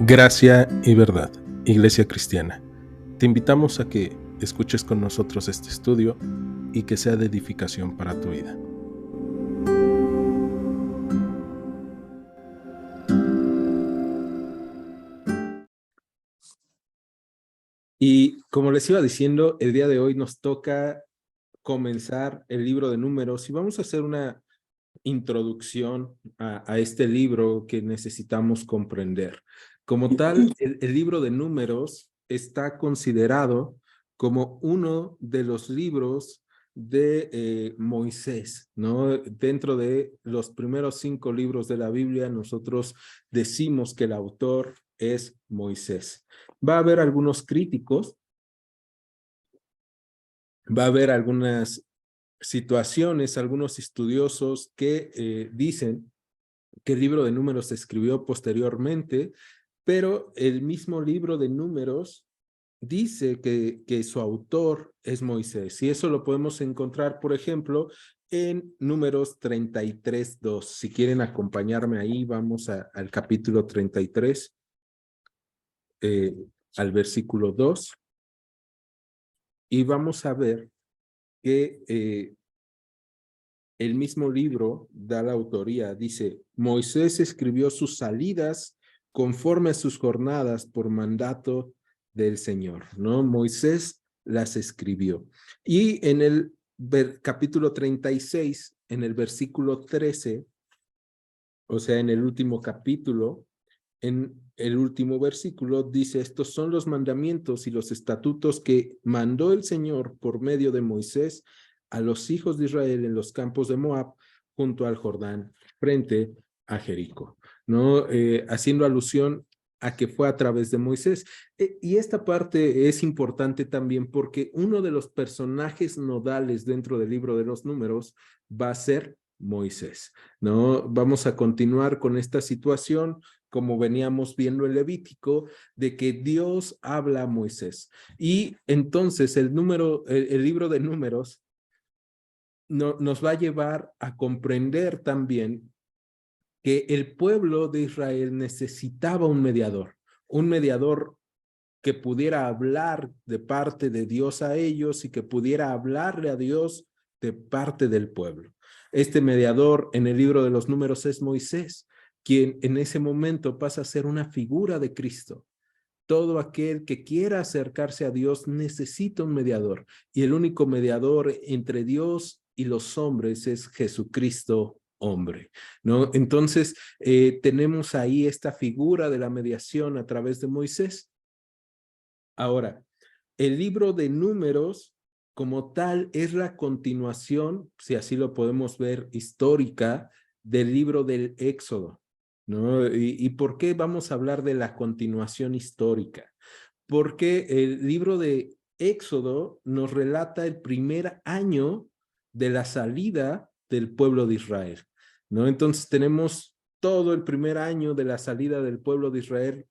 Gracia y verdad, Iglesia Cristiana. Te invitamos a que escuches con nosotros este estudio y que sea de edificación para tu vida. Y como les iba diciendo, el día de hoy nos toca comenzar el libro de Números y vamos a hacer una introducción a este libro que necesitamos comprender. Como tal, el libro de Números está considerado como uno de los libros de Moisés, ¿no? Dentro de los primeros 5 libros de la Biblia, nosotros decimos que el autor es Moisés. Va a haber algunos críticos, va a haber algunas situaciones, algunos estudiosos que dicen que el libro de Números se escribió posteriormente, pero el mismo libro de Números dice que su autor es Moisés, y eso lo podemos encontrar, por ejemplo, en Números 33:2. Si quieren acompañarme ahí, vamos al capítulo 33, al versículo 2, y vamos a ver que el mismo libro da la autoría. Dice: Moisés escribió sus salidas conforme a sus jornadas por mandato del Señor, ¿no? Moisés las escribió. Y en el capítulo 36, en el versículo 13, o sea, en el último capítulo, en el último versículo dice: estos son los mandamientos y los estatutos que mandó el Señor por medio de Moisés a los hijos de Israel en los campos de Moab, junto al Jordán, frente a Jericó, ¿no? Haciendo alusión a que fue a través de Moisés. Y esta parte es importante también porque uno de los personajes nodales dentro del libro de los Números va a ser Moisés, ¿no? Vamos a continuar con esta situación, como veníamos viendo en Levítico, de que Dios habla a Moisés. Y entonces el libro de Números nos va a llevar a comprender también que el pueblo de Israel necesitaba un mediador que pudiera hablar de parte de Dios a ellos y que pudiera hablarle a Dios de parte del pueblo. Este mediador en el libro de los Números es Moisés, quien en ese momento pasa a ser una figura de Cristo. Todo aquel que quiera acercarse a Dios necesita un mediador, y el único mediador entre Dios y los hombres es Jesucristo hombre, ¿no? Entonces, tenemos ahí esta figura de la mediación a través de Moisés. Ahora, el libro de Números como tal es la continuación, si así lo podemos ver, histórica del libro del Éxodo, ¿no? ¿Y por qué vamos a hablar de la continuación histórica? Porque el libro de Éxodo nos relata el primer año de la salida del pueblo de Israel, ¿no? Entonces tenemos todo el primer año de la salida del pueblo de Israel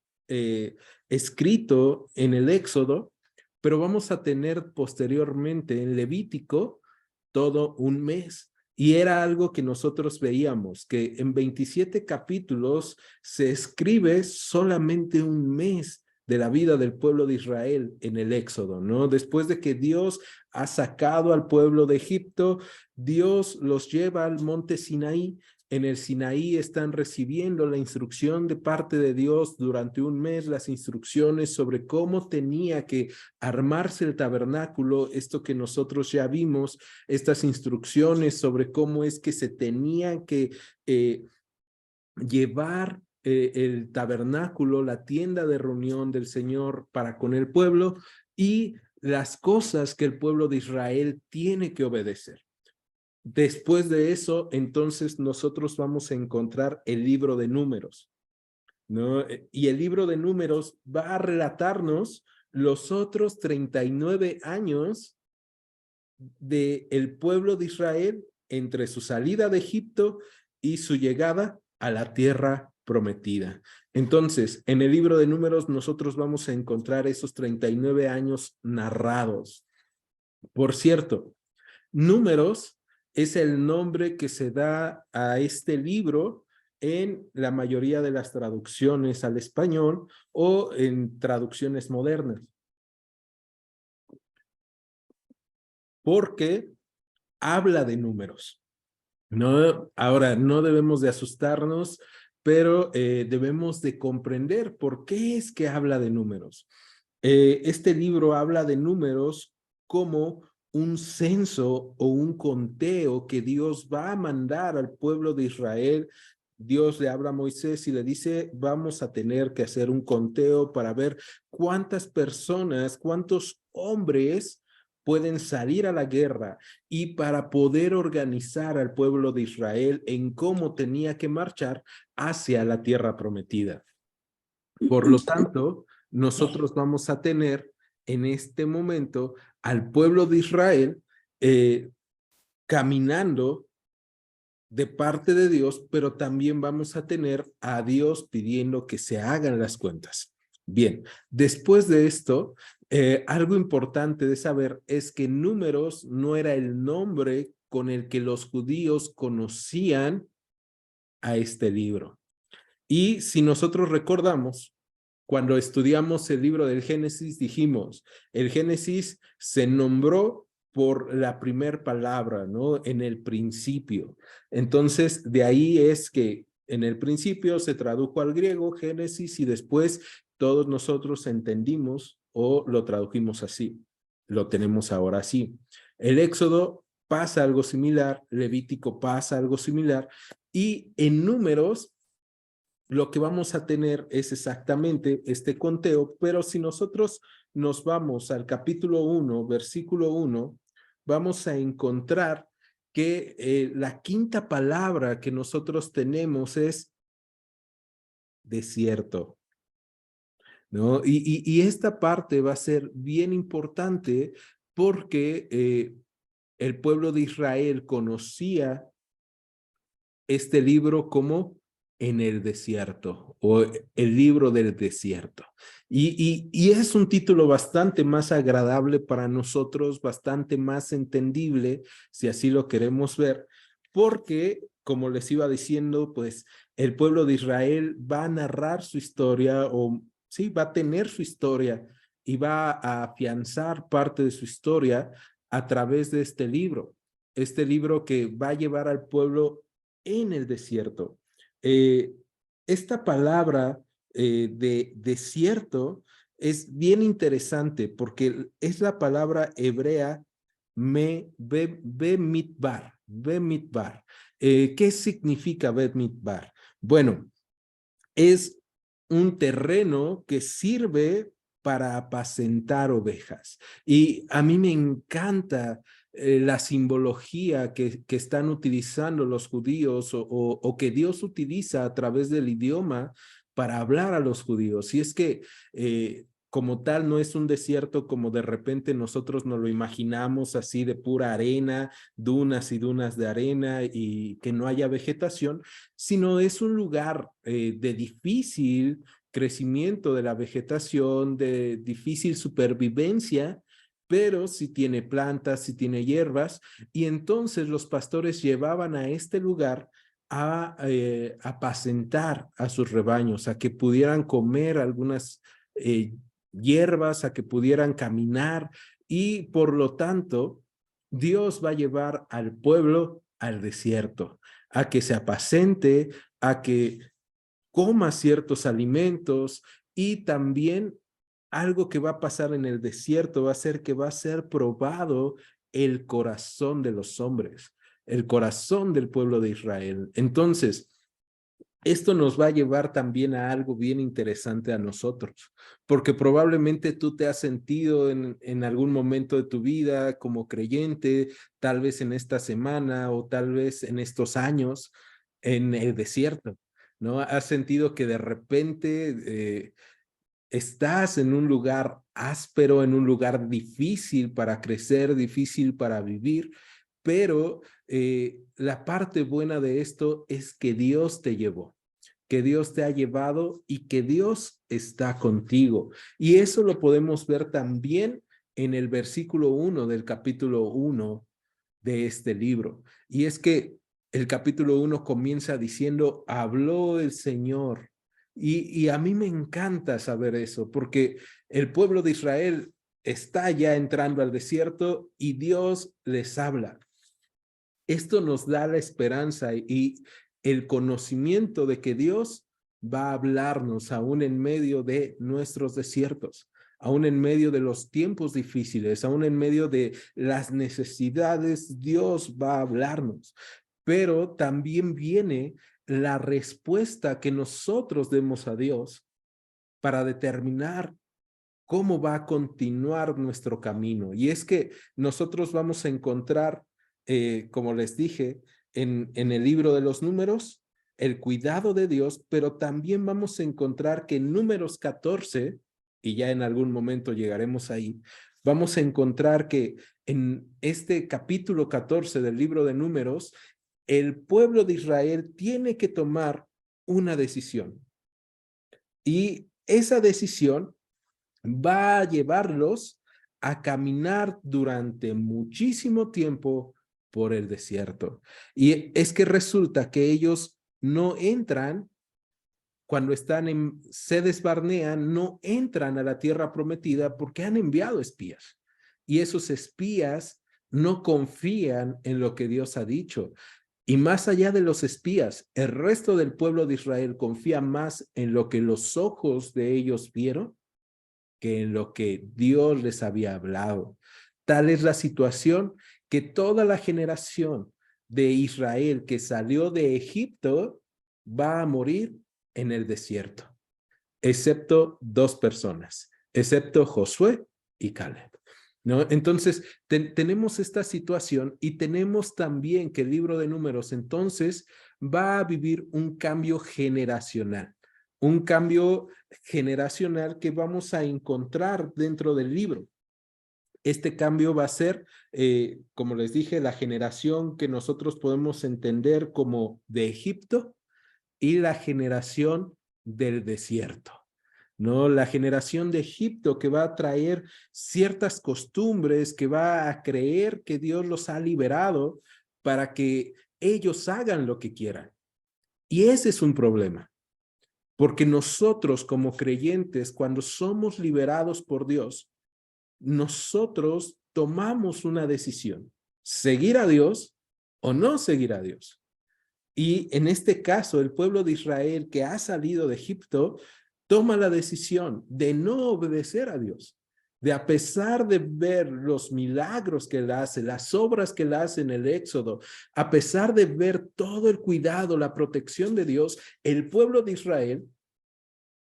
escrito en el Éxodo, pero vamos a tener posteriormente en Levítico todo un mes. Y era algo que nosotros veíamos, que en 27 capítulos se escribe solamente un mes de la vida del pueblo de Israel en el Éxodo, ¿no? Después de que Dios ha sacado al pueblo de Egipto, Dios los lleva al monte Sinaí. En el Sinaí están recibiendo la instrucción de parte de Dios durante un mes, las instrucciones sobre cómo tenía que armarse el tabernáculo, esto que nosotros ya vimos, estas instrucciones sobre cómo es que se tenía que llevar el tabernáculo, la tienda de reunión del Señor para con el pueblo, y las cosas que el pueblo de Israel tiene que obedecer. Después de eso, entonces nosotros vamos a encontrar el libro de Números, ¿no? Y el libro de Números va a relatarnos los otros 39 años del pueblo de Israel entre su salida de Egipto y su llegada a la tierra prometida. Entonces, en el libro de Números nosotros vamos a encontrar esos 39 años narrados. Por cierto, Números es el nombre que se da a este libro en la mayoría de las traducciones al español o en traducciones modernas. Porque habla de números. No, ahora, no debemos de asustarnos, pero debemos de comprender por qué es que habla de números. Este libro habla de números como un censo o un conteo que Dios va a mandar al pueblo de Israel. Dios le habla a Moisés y le dice, vamos a tener que hacer un conteo para ver cuántas personas, cuántos hombres pueden salir a la guerra y para poder organizar al pueblo de Israel en cómo tenía que marchar hacia la tierra prometida. Por lo tanto, nosotros vamos a tener en este momento al pueblo de Israel caminando de parte de Dios, pero también vamos a tener a Dios pidiendo que se hagan las cuentas. Bien, después de esto, algo importante de saber es que Números no era el nombre con el que los judíos conocían a este libro. Y si nosotros recordamos, cuando estudiamos el libro del Génesis, dijimos, el Génesis se nombró por la primera palabra, ¿no? En el principio. Entonces, de ahí es que en el principio se tradujo al griego Génesis y después todos nosotros entendimos o lo tradujimos así. Lo tenemos ahora así. El Éxodo pasa algo similar, Levítico pasa algo similar y en Números lo que vamos a tener es exactamente este conteo, pero si nosotros nos vamos al capítulo 1, versículo 1, vamos a encontrar que la quinta palabra que nosotros tenemos es desierto, ¿no? Y esta parte va a ser bien importante porque el pueblo de Israel conocía este libro como en el desierto o el libro del desierto. Y es un título bastante más agradable para nosotros, bastante más entendible, si así lo queremos ver, porque, como les iba diciendo, pues el pueblo de Israel va a narrar su historia o sí, va a tener su historia y va a afianzar parte de su historia a través de este libro. Este libro que va a llevar al pueblo en el desierto. Esta palabra de desierto es bien interesante porque es la palabra hebrea Bemidbar. ¿Qué significa Bemidbar? Bueno, es un terreno que sirve para apacentar ovejas. Y a mí me encanta la simbología que están utilizando los judíos o que Dios utiliza a través del idioma para hablar a los judíos. Y es que como tal no es un desierto como de repente nosotros nos lo imaginamos así de pura arena, dunas y dunas de arena y que no haya vegetación, sino es un lugar de difícil crecimiento de la vegetación, de difícil supervivencia, pero sí tiene plantas, sí tiene hierbas, y entonces los pastores llevaban a este lugar a apacentar a sus rebaños, a que pudieran comer algunas hierbas, a que pudieran caminar, y por lo tanto, Dios va a llevar al pueblo al desierto, a que se apacente, a que coma ciertos alimentos y también algo que va a pasar en el desierto va a ser que va a ser probado el corazón de los hombres, el corazón del pueblo de Israel. Entonces, esto nos va a llevar también a algo bien interesante a nosotros, porque probablemente tú te has sentido en algún momento de tu vida como creyente, tal vez en esta semana o tal vez en estos años en el desierto, ¿no? Has sentido que de repente estás en un lugar áspero, en un lugar difícil para crecer, difícil para vivir, pero la parte buena de esto es que Dios te llevó, que Dios te ha llevado y que Dios está contigo. Y eso lo podemos ver también en el versículo 1 del capítulo 1 de este libro. Y es que el capítulo 1 comienza diciendo, habló el Señor. Y a mí me encanta saber eso, porque el pueblo de Israel está ya entrando al desierto y Dios les habla. Esto nos da la esperanza y el conocimiento de que Dios va a hablarnos aún en medio de nuestros desiertos, aún en medio de los tiempos difíciles, aún en medio de las necesidades, Dios va a hablarnos. Pero también viene la respuesta que nosotros demos a Dios para determinar cómo va a continuar nuestro camino. Y es que nosotros vamos a encontrar, como les dije, en el libro de los Números, el cuidado de Dios, pero también vamos a encontrar que en Números 14, y ya en algún momento llegaremos ahí, vamos a encontrar que en este capítulo 14 del libro de Números, el pueblo de Israel tiene que tomar una decisión. Y esa decisión va a llevarlos a caminar durante muchísimo tiempo por el desierto. Y es que resulta que ellos no entran, cuando están en Sedes Barnea, no entran a la tierra prometida porque han enviado espías. Y esos espías no confían en lo que Dios ha dicho. Y más allá de los espías, el resto del pueblo de Israel confía más en lo que los ojos de ellos vieron que en lo que Dios les había hablado. Tal es la situación que toda la generación de Israel que salió de Egipto va a morir en el desierto, excepto dos personas, excepto Josué y Caleb, ¿no? Entonces, tenemos esta situación y tenemos también que el libro de Números entonces va a vivir un cambio generacional. Un cambio generacional que vamos a encontrar dentro del libro. Este cambio va a ser, como les dije, la generación que nosotros podemos entender como de Egipto y la generación del desierto, ¿no? La generación de Egipto que va a traer ciertas costumbres, que va a creer que Dios los ha liberado para que ellos hagan lo que quieran. Y ese es un problema. Porque nosotros como creyentes, cuando somos liberados por Dios, nosotros tomamos una decisión, seguir a Dios o no seguir a Dios. Y en este caso, el pueblo de Israel que ha salido de Egipto, toma la decisión de no obedecer a Dios. De a pesar de ver los milagros que él hace, las obras que él hace en el Éxodo, a pesar de ver todo el cuidado, la protección de Dios, el pueblo de Israel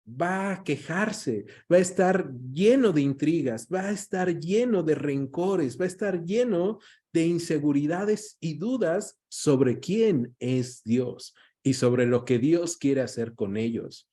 va a quejarse, va a estar lleno de intrigas, va a estar lleno de rencores, va a estar lleno de inseguridades y dudas sobre quién es Dios y sobre lo que Dios quiere hacer con ellos.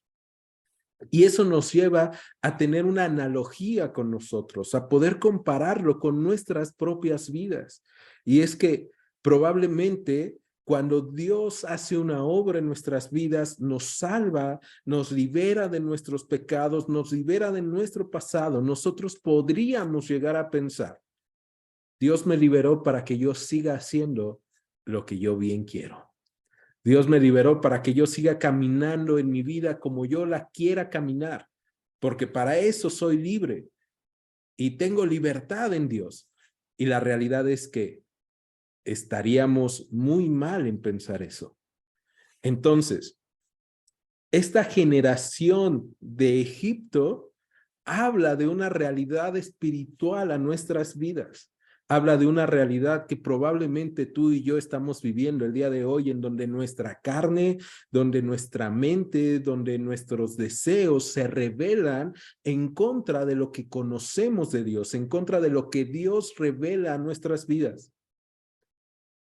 Y eso nos lleva a tener una analogía con nosotros, a poder compararlo con nuestras propias vidas. Y es que probablemente cuando Dios hace una obra en nuestras vidas, nos salva, nos libera de nuestros pecados, nos libera de nuestro pasado, nosotros podríamos llegar a pensar, Dios me liberó para que yo siga haciendo lo que yo bien quiero. Dios me liberó para que yo siga caminando en mi vida como yo la quiera caminar, porque para eso soy libre y tengo libertad en Dios. Y la realidad es que estaríamos muy mal en pensar eso. Entonces, esta generación de Egipto habla de una realidad espiritual a nuestras vidas. Habla de una realidad que probablemente tú y yo estamos viviendo el día de hoy, en donde nuestra carne, donde nuestra mente, donde nuestros deseos se rebelan en contra de lo que conocemos de Dios, en contra de lo que Dios revela a nuestras vidas.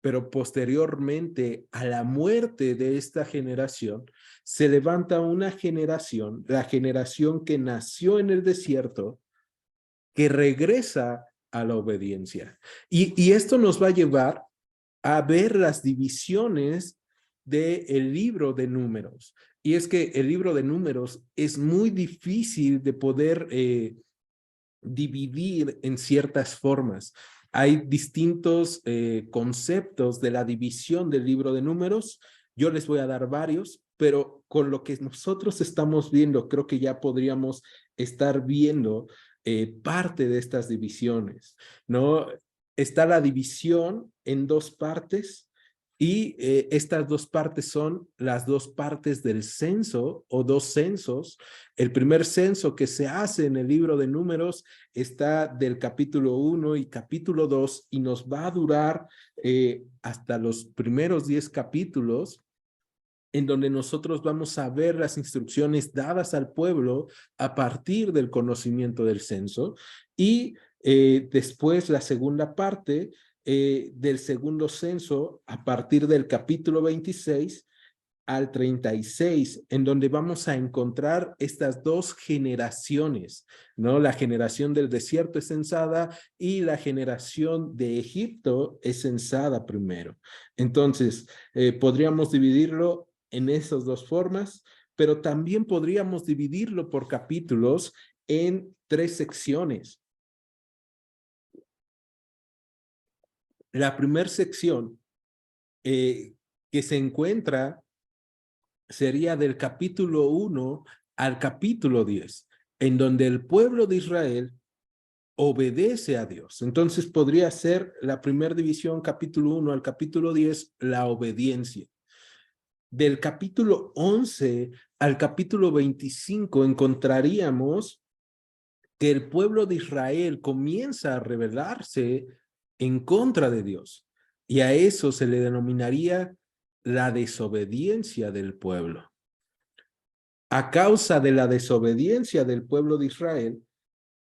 Pero posteriormente a la muerte de esta generación, se levanta una generación, la generación que nació en el desierto, que regresa a la obediencia. Y esto nos va a llevar a ver las divisiones del libro de Números. Y es que el libro de Números es muy difícil de poder dividir en ciertas formas. Hay distintos conceptos de la división del libro de Números. Yo les voy a dar varios, pero con lo que nosotros estamos viendo, creo que ya podríamos estar viendo parte de estas divisiones, ¿no? Está la división en dos partes y estas dos partes son las dos partes del censo o dos censos. El primer censo que se hace en el libro de Números está del capítulo 1 y capítulo 2 y nos va a durar hasta los primeros 10 capítulos, en donde nosotros vamos a ver las instrucciones dadas al pueblo a partir del conocimiento del censo, y después la segunda parte del segundo censo a partir del capítulo 26 al 36, en donde vamos a encontrar estas dos generaciones, ¿no? La generación del desierto es censada y la generación de Egipto es censada primero. Entonces, podríamos dividirlo en esas dos formas, pero también podríamos dividirlo por capítulos en tres secciones. La primera sección que se encuentra sería del capítulo 1 al capítulo 10, en donde el pueblo de Israel obedece a Dios. Entonces podría ser la primera división, capítulo 1 al capítulo 10, la obediencia. Del capítulo 11 al capítulo 25 encontraríamos que el pueblo de Israel comienza a rebelarse en contra de Dios, y a eso se le denominaría la desobediencia del pueblo. A causa de la desobediencia del pueblo de Israel,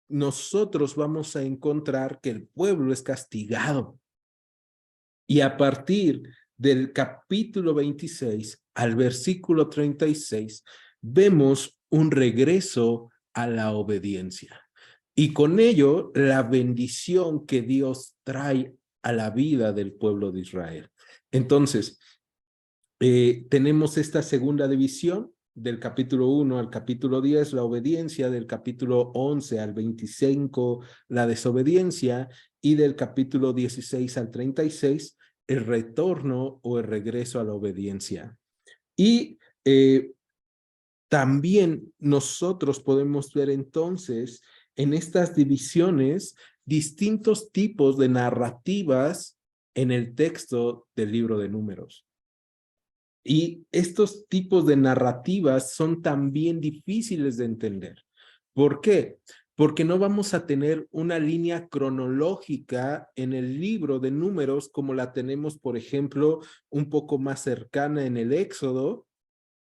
nosotros vamos a encontrar que el pueblo es castigado. Y a partir del capítulo 26 al versículo 36, vemos un regreso a la obediencia. Y con ello, la bendición que Dios trae a la vida del pueblo de Israel. Entonces, tenemos esta segunda división del capítulo 1 al capítulo 10, la obediencia; del capítulo 11 al 25, la desobediencia; y del capítulo 16 al 36, el retorno o el regreso a la obediencia. Y también nosotros podemos ver entonces en estas divisiones distintos tipos de narrativas en el texto del libro de Números. Y estos tipos de narrativas son también difíciles de entender. ¿Por qué? Porque no vamos a tener una línea cronológica en el libro de Números como la tenemos, por ejemplo, un poco más cercana en el Éxodo,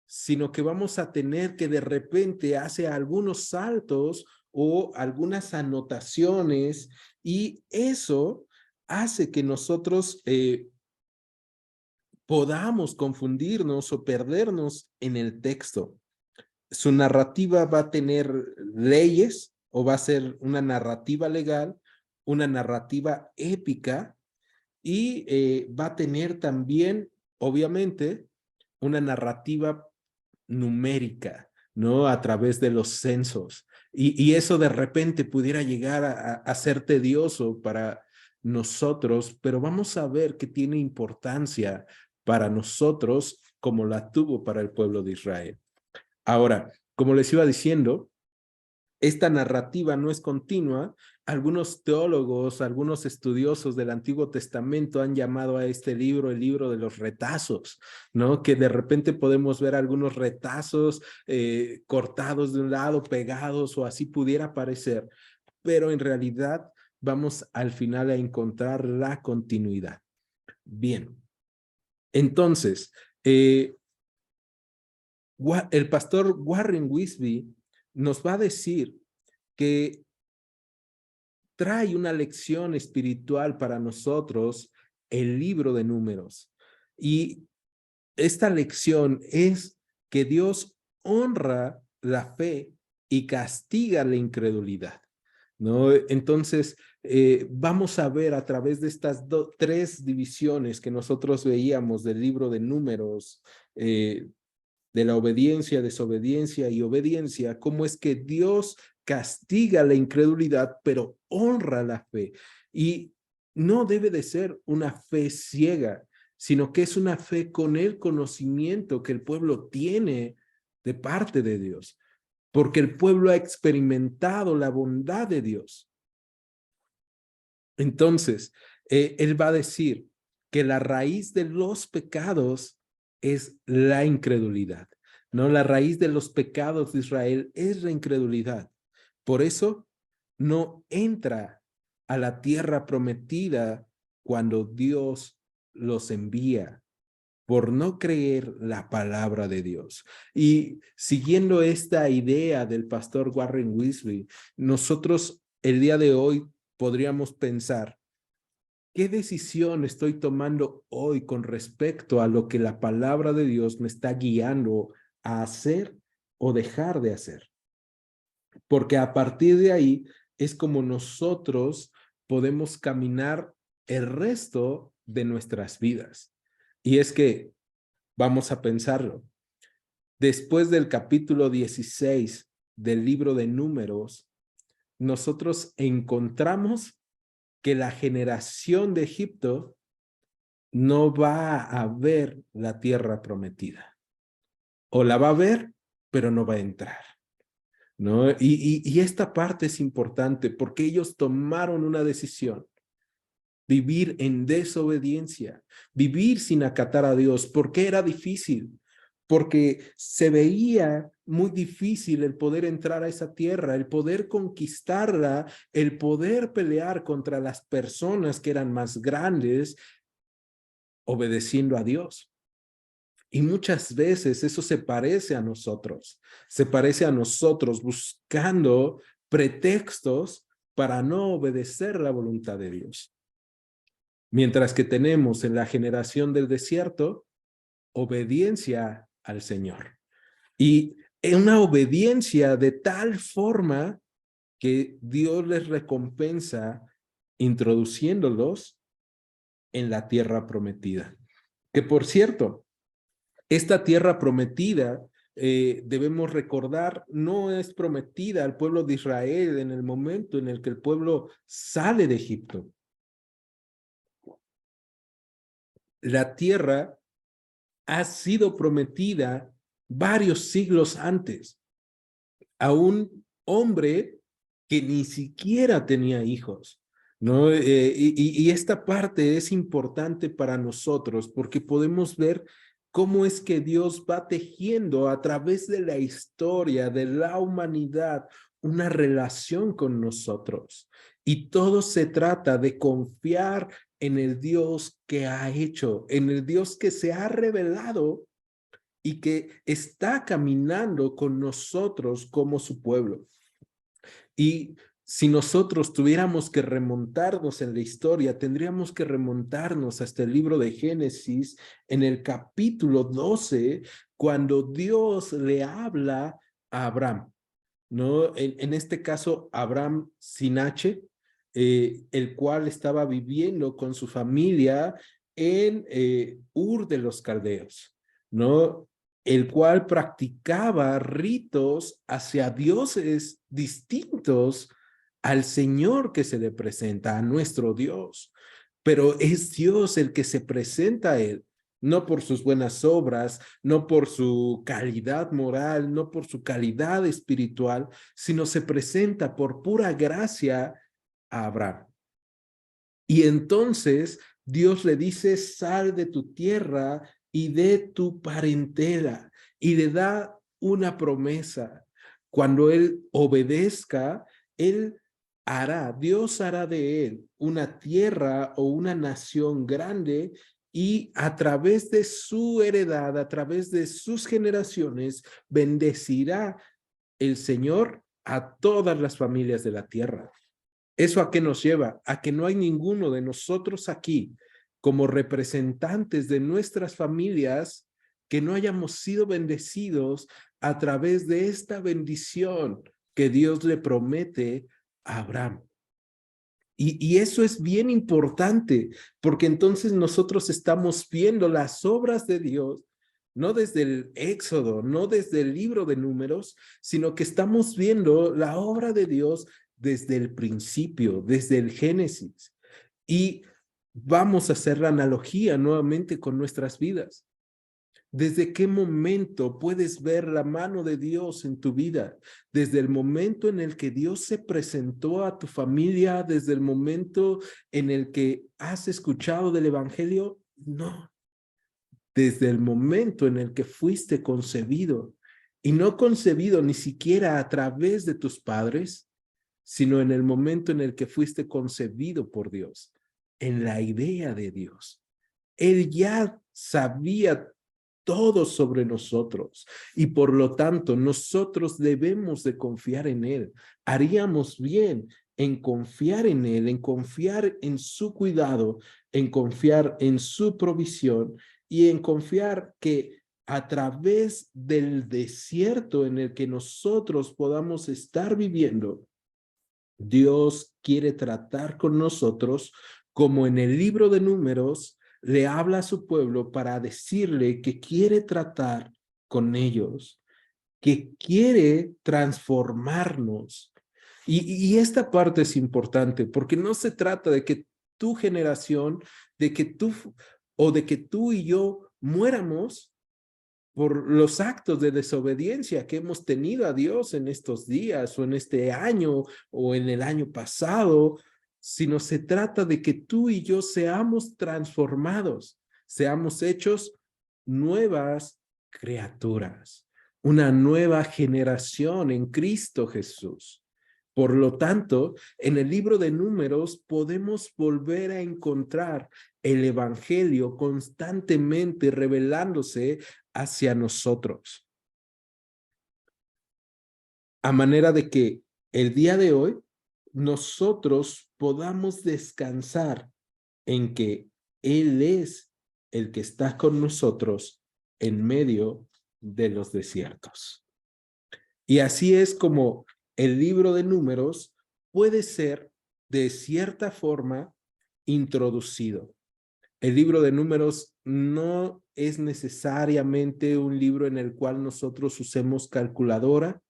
sino que vamos a tener que de repente hace algunos saltos o algunas anotaciones, y eso hace que nosotros podamos confundirnos o perdernos en el texto. Su narrativa va a tener leyes, o va a ser una narrativa legal, una narrativa épica, y va a tener también, obviamente, una narrativa numérica, ¿no? A través de los censos. Y eso de repente pudiera llegar a ser tedioso para nosotros, pero vamos a ver que tiene importancia para nosotros como la tuvo para el pueblo de Israel. Ahora, como les iba diciendo, esta narrativa no es continua. Algunos teólogos, algunos estudiosos del Antiguo Testamento han llamado a este libro el libro de los retazos, ¿no? Que de repente podemos ver algunos retazos cortados de un lado, pegados, o así pudiera parecer, pero en realidad vamos al final a encontrar la continuidad. Bien, entonces, el pastor Warren Wiersbe nos va a decir que trae una lección espiritual para nosotros el libro de Números. Y esta lección es que Dios honra la fe y castiga la incredulidad, ¿no? Entonces, vamos a ver a través de estas tres divisiones que nosotros veíamos del libro de Números, de la obediencia, desobediencia y obediencia, cómo es que Dios castiga la incredulidad, pero honra la fe. Y no debe de ser una fe ciega, sino que es una fe con el conocimiento que el pueblo tiene de parte de Dios, porque el pueblo ha experimentado la bondad de Dios. Entonces, él va a decir que la raíz de los pecados es la incredulidad, ¿no? La raíz de los pecados de Israel es la incredulidad. Por eso no entra a la tierra prometida cuando Dios los envía, por no creer la palabra de Dios. Y siguiendo esta idea del pastor Warren Wiersbe, nosotros el día de hoy podríamos pensar, ¿qué decisión estoy tomando hoy con respecto a lo que la palabra de Dios me está guiando a hacer o dejar de hacer? Porque a partir de ahí es como nosotros podemos caminar el resto de nuestras vidas. Y es que, vamos a pensarlo, después del capítulo 16 del libro de Números, nosotros encontramos que la generación de Egipto no va a ver la tierra prometida. O la va a ver, pero no va a entrar, ¿no? Y esta parte es importante porque ellos tomaron una decisión: vivir en desobediencia, vivir sin acatar a Dios. ¿Por qué era difícil? Porque se veía muy difícil el poder entrar a esa tierra, el poder conquistarla, el poder pelear contra las personas que eran más grandes, obedeciendo a Dios. Y muchas veces eso se parece a nosotros buscando pretextos para no obedecer la voluntad de Dios. Mientras que tenemos en la generación del desierto obediencia al Señor. Y una obediencia de tal forma que Dios les recompensa introduciéndolos en la tierra prometida. Que por cierto, esta tierra prometida, debemos recordar, no es prometida al pueblo de Israel en el momento en el que el pueblo sale de Egipto. La tierra ha sido prometida varios siglos antes a un hombre que ni siquiera tenía hijos, ¿no? Y esta parte es importante para nosotros porque podemos ver cómo es que Dios va tejiendo a través de la historia de la humanidad una relación con nosotros. Y todo se trata de confiar en el Dios que ha hecho, en el Dios que se ha revelado y que está caminando con nosotros como su pueblo. Y si nosotros tuviéramos que remontarnos en la historia, tendríamos que remontarnos hasta el libro de Génesis, en el capítulo 12, cuando Dios le habla a Abraham, ¿no? En este caso, Abraham sin H, el cual estaba viviendo con su familia en Ur de los Caldeos, ¿no? El cual practicaba ritos hacia dioses distintos al Señor que se le presenta, a nuestro Dios. Pero es Dios el que se presenta a él, no por sus buenas obras, no por su calidad moral, no por su calidad espiritual, sino se presenta por pura gracia a Abraham. Y entonces Dios le dice: sal de tu tierra y de tu parentela, y le da una promesa. Cuando él obedezca, Dios hará de él una tierra o una nación grande, y a través de su heredad, a través de sus generaciones, bendecirá el Señor a todas las familias de la tierra. ¿Eso a qué nos lleva? A que no hay ninguno de nosotros aquí, como representantes de nuestras familias, que no hayamos sido bendecidos a través de esta bendición que Dios le promete a Abraham. Y eso es bien importante, porque entonces nosotros estamos viendo las obras de Dios, no desde el Éxodo, no desde el libro de Números, sino que estamos viendo la obra de Dios desde el principio, desde el Génesis. Y vamos a hacer la analogía nuevamente con nuestras vidas. ¿Desde qué momento puedes ver la mano de Dios en tu vida? Desde el momento en el que Dios se presentó a tu familia, desde el momento en el que has escuchado del Evangelio. No, desde el momento en el que fuiste concebido, y no concebido ni siquiera a través de tus padres, sino en el momento en el que fuiste concebido por Dios, en la idea de Dios. Él ya sabía todo sobre nosotros y por lo tanto nosotros debemos de confiar en Él. Haríamos bien en confiar en Él, en confiar en su cuidado, en confiar en su provisión y en confiar que a través del desierto en el que nosotros podamos estar viviendo, Dios quiere tratar con nosotros como en el libro de Números le habla a su pueblo para decirle que quiere tratar con ellos, que quiere transformarnos. Y esta parte es importante porque no se trata de que tu generación, de que tú o de que tú y yo muéramos por los actos de desobediencia que hemos tenido a Dios en estos días o en este año o en el año pasado, sino se trata de que tú y yo seamos transformados, seamos hechos nuevas criaturas, una nueva generación en Cristo Jesús. Por lo tanto, en el libro de Números podemos volver a encontrar el Evangelio constantemente revelándose hacia nosotros. A manera de que el día de hoy nosotros podamos descansar en que Él es el que está con nosotros en medio de los desiertos. Y así es como el libro de Números puede ser de cierta forma introducido. El libro de Números no es necesariamente un libro en el cual nosotros usemos calculadora,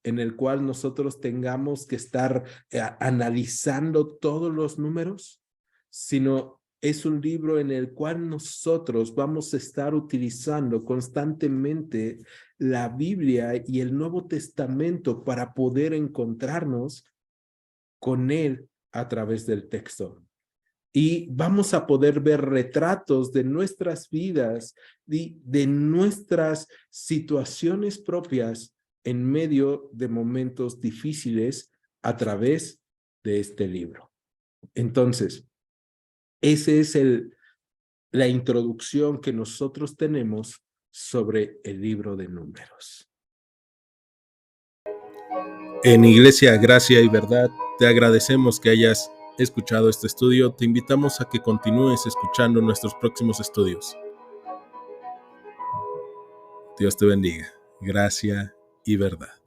en el cual nosotros tengamos que estar analizando todos los números, sino es un libro en el cual nosotros vamos a estar utilizando constantemente la Biblia y el Nuevo Testamento para poder encontrarnos con él a través del texto. Y vamos a poder ver retratos de nuestras vidas, de nuestras situaciones propias en medio de momentos difíciles a través de este libro. Entonces, esa es la introducción que nosotros tenemos sobre el libro de Números. En Iglesia Gracia y Verdad, te agradecemos que hayas escuchado este estudio. Te invitamos a que continúes escuchando nuestros próximos estudios. Dios te bendiga. Gracia y Verdad.